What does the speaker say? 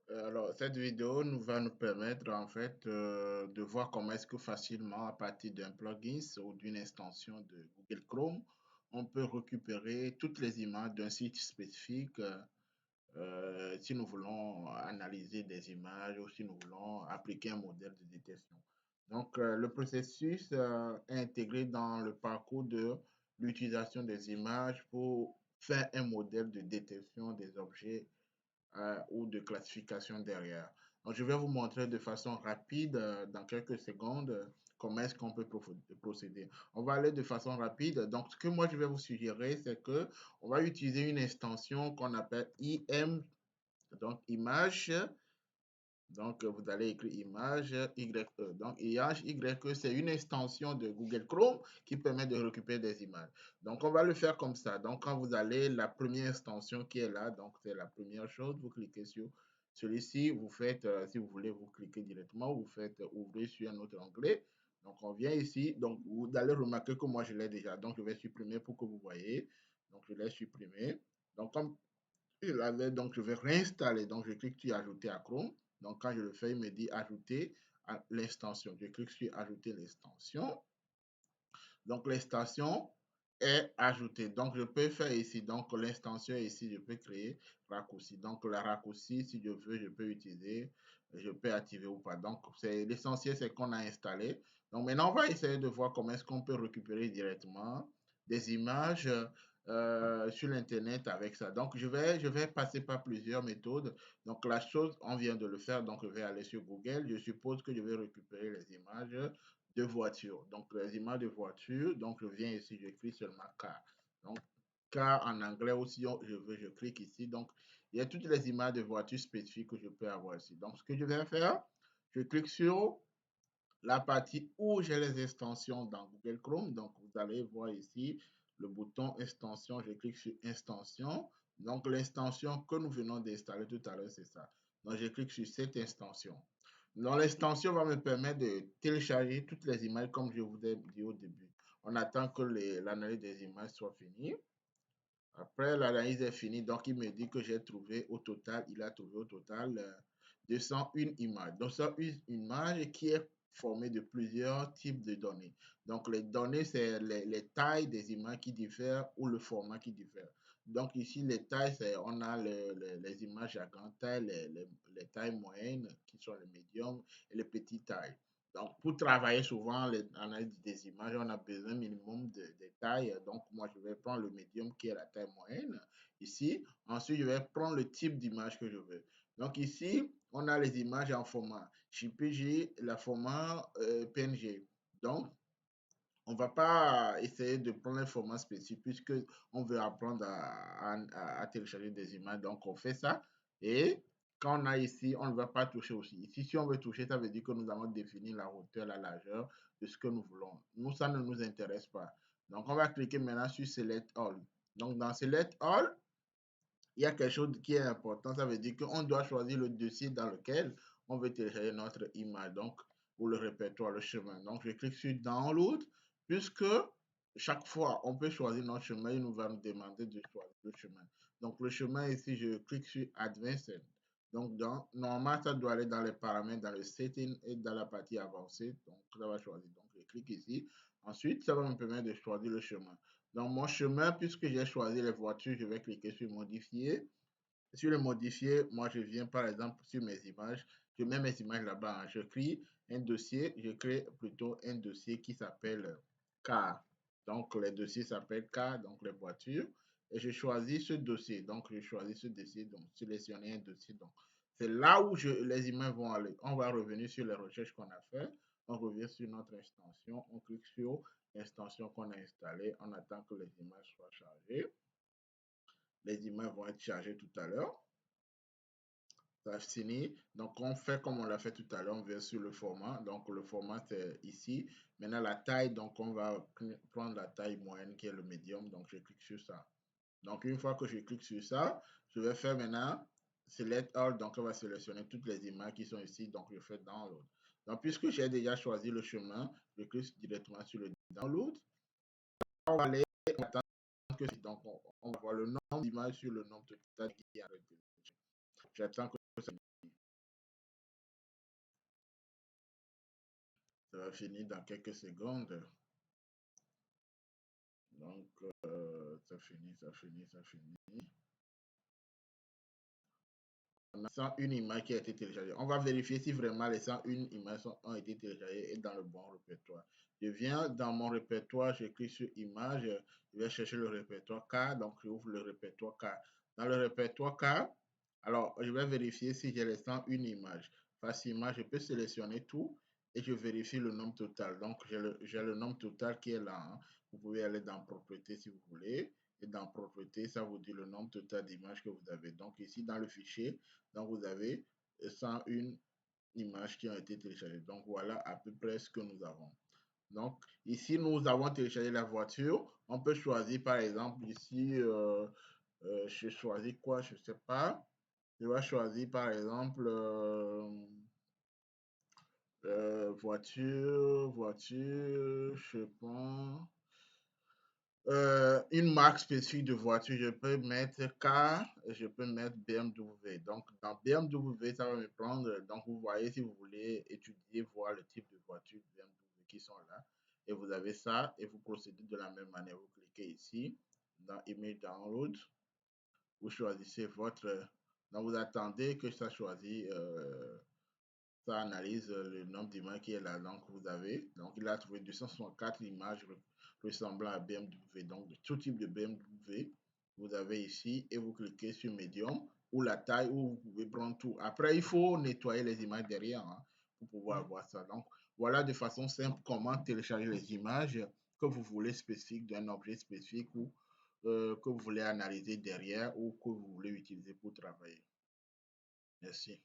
Alors, cette vidéo va nous permettre en fait de voir comment est-ce que facilement, à partir d'un plugin ou d'une extension de Google Chrome, on peut récupérer toutes les images d'un site spécifique si nous voulons analyser des images ou si nous voulons appliquer un modèle de détection. Donc, le processus est intégré dans le parcours de l'utilisation des images pour faire un modèle de détection des objets ou de classification derrière. Donc, je vais vous montrer de façon rapide, dans quelques secondes, comment est-ce qu'on peut procéder. On va aller de façon rapide. Donc, ce que moi, je vais vous suggérer, c'est que on va utiliser une extension qu'on appelle IM, donc image. Donc, vous allez écrire image YE. Donc, image YE, c'est une extension de Google Chrome qui permet de récupérer des images. Donc, on va le faire comme ça. Donc, quand vous allez, la première extension qui est là, donc c'est la première chose, vous cliquez sur celui-ci, vous faites, si vous voulez, vous cliquez directement, vous faites ouvrir sur un autre onglet. Donc, on vient ici. Donc, vous allez remarquer que moi, je l'ai déjà. Donc, je vais supprimer pour que vous voyez. Donc, je l'ai supprimé. Donc, comme je l'avais, donc je vais réinstaller. Donc, je clique sur ajouter à Chrome. Donc, quand je le fais, il me dit ajouter à l'extension. Je clique sur ajouter l'extension. Donc, l'extension est ajoutée. Donc, je peux faire ici. Donc, l'extension ici, je peux créer raccourci. Donc, la raccourci, si je veux, je peux utiliser, je peux activer ou pas. Donc, l'essentiel, c'est qu'on a installé. Donc, maintenant, on va essayer de voir comment est-ce qu'on peut récupérer directement des images sur l'Internet avec ça. Donc, je vais passer par plusieurs méthodes. Donc, la chose, on vient de le faire. Donc, je vais aller sur Google. Je suppose que je vais récupérer les images de voiture. Donc, les images de voiture. Donc, je viens ici, j'écris seulement car. Donc, car en anglais aussi, je clique ici. Donc, il y a toutes les images de voiture spécifiques que je peux avoir ici. Donc, ce que je vais faire, je clique sur la partie où j'ai les extensions dans Google Chrome. Donc, vous allez voir ici le bouton extension. Je clique sur extension. Donc, l'extension que nous venons d'installer tout à l'heure, c'est ça. Donc, je clique sur cette extension. Donc, l'extension va me permettre de télécharger toutes les images comme je vous ai dit au début. On attend que l'analyse des images soit finie. Après, l'analyse est finie. Donc, il me dit que j'ai trouvé au total, il a trouvé au total 201 images. Donc, ça, une image qui est formée de plusieurs types de données. Donc, les données, c'est les tailles des images qui diffèrent ou le format qui diffère. Donc, ici, les tailles, on a les images à grande taille, les tailles moyennes qui sont les médiums et les petites tailles. Donc, pour travailler souvent l'analyse des images, on a besoin minimum de taille. Donc, moi, je vais prendre le médium qui est la taille moyenne ici. Ensuite, je vais prendre le type d'image que je veux. Donc, ici, on a les images en format JPG, la format PNG. Donc, on ne va pas essayer de prendre un format spécifique puisque on veut apprendre à télécharger des images. Donc, on fait ça. Et quand on a ici, on ne va pas toucher aussi. Ici, si on veut toucher, ça veut dire que nous avons défini la hauteur, la largeur de ce que nous voulons. Nous, ça ne nous intéresse pas. Donc, on va cliquer maintenant sur Select All. Donc, dans Select All, il y a quelque chose qui est important. Ça veut dire qu'on doit choisir le dossier dans lequel on veut télécharger notre image. Donc, ou le répertoire, le chemin. Donc, je clique sur Download, puisque chaque fois, on peut choisir notre chemin. Il nous va nous demander de choisir le chemin. Donc, le chemin ici, je clique sur Advanced. Donc, normalement, ça doit aller dans les paramètres, dans le setting et dans la partie avancée. Donc, ça va choisir. Donc, je clique ici. Ensuite, ça va me permettre de choisir le chemin. Dans mon chemin, puisque j'ai choisi les voitures, je vais cliquer sur modifier. Sur le modifier, moi je viens par exemple sur mes images, je mets mes images là-bas. Hein. Je crée un dossier, je crée plutôt un dossier qui s'appelle car. Donc les dossiers s'appellent car, donc les voitures. Et je choisis ce dossier. Donc je choisis ce dossier, donc sélectionner un dossier. Donc c'est là où les images vont aller. On va revenir sur les recherches qu'on a fait. On revient sur notre extension. On clique sur l'extension qu'on a installée. On attend que les images soient chargées. Les images vont être chargées tout à l'heure. Ça fini. Donc, on fait comme on l'a fait tout à l'heure, on vient sur le format. Donc, le format, c'est ici. Maintenant, la taille, donc, on va prendre la taille moyenne qui est le médium. Donc, je clique sur ça. Donc, une fois que je clique sur ça, je vais faire maintenant Select All. Donc, on va sélectionner toutes les images qui sont ici. Donc, je fais Download. Donc, puisque j'ai déjà choisi le chemin, je clique directement sur le Download. On va aller attendre que donc, on va voir le nombre d'images sur le nombre total qui est avec. J'attends que ça Ça va finir dans quelques secondes. Donc, ça finit, ça finit, ça finit. On a 101 images qui a été téléchargée. On va vérifier si vraiment les 101 images ont été téléchargées et dans le bon répertoire. Je viens dans mon répertoire, je clique sur Images, je vais chercher le répertoire K, donc j'ouvre le répertoire K. Dans le répertoire K, alors je vais vérifier si j'ai les 101 images. Facilement, je peux sélectionner tout et je vérifie le nombre total. Donc j'ai le nombre total qui est là. Hein. Vous pouvez aller dans Propriétés si vous voulez. Et dans Propriétés, ça vous dit le nombre total d'images que vous avez. Donc ici, dans le fichier, donc vous avez 101 images qui ont été téléchargées. Donc voilà à peu près ce que nous avons. Donc ici, nous avons téléchargé la voiture. On peut choisir par exemple ici, je choisis quoi, je ne sais pas. Je vais choisir par exemple voiture, je prends une marque spécifique de voiture, je peux mettre K, je peux mettre BMW. Donc, dans BMW, ça va me prendre. Donc, vous voyez, si vous voulez étudier, voir le type de voiture BMW qui sont là. Et vous avez ça, et vous procédez de la même manière. Vous cliquez ici, dans Image Download. Vous choisissez votre. Donc, vous attendez que ça choisisse. Ça analyse le nombre d'images qui est là. Donc, vous avez, donc il a trouvé 264 images ressemblant à BMW. Donc, de tout type de BMW, vous avez ici et vous cliquez sur Medium ou la taille où vous pouvez prendre tout. Après, il faut nettoyer les images derrière hein, pour pouvoir voir ça. Donc, voilà de façon simple comment télécharger les images que vous voulez spécifiques d'un objet spécifique ou que vous voulez analyser derrière ou que vous voulez utiliser pour travailler. Merci.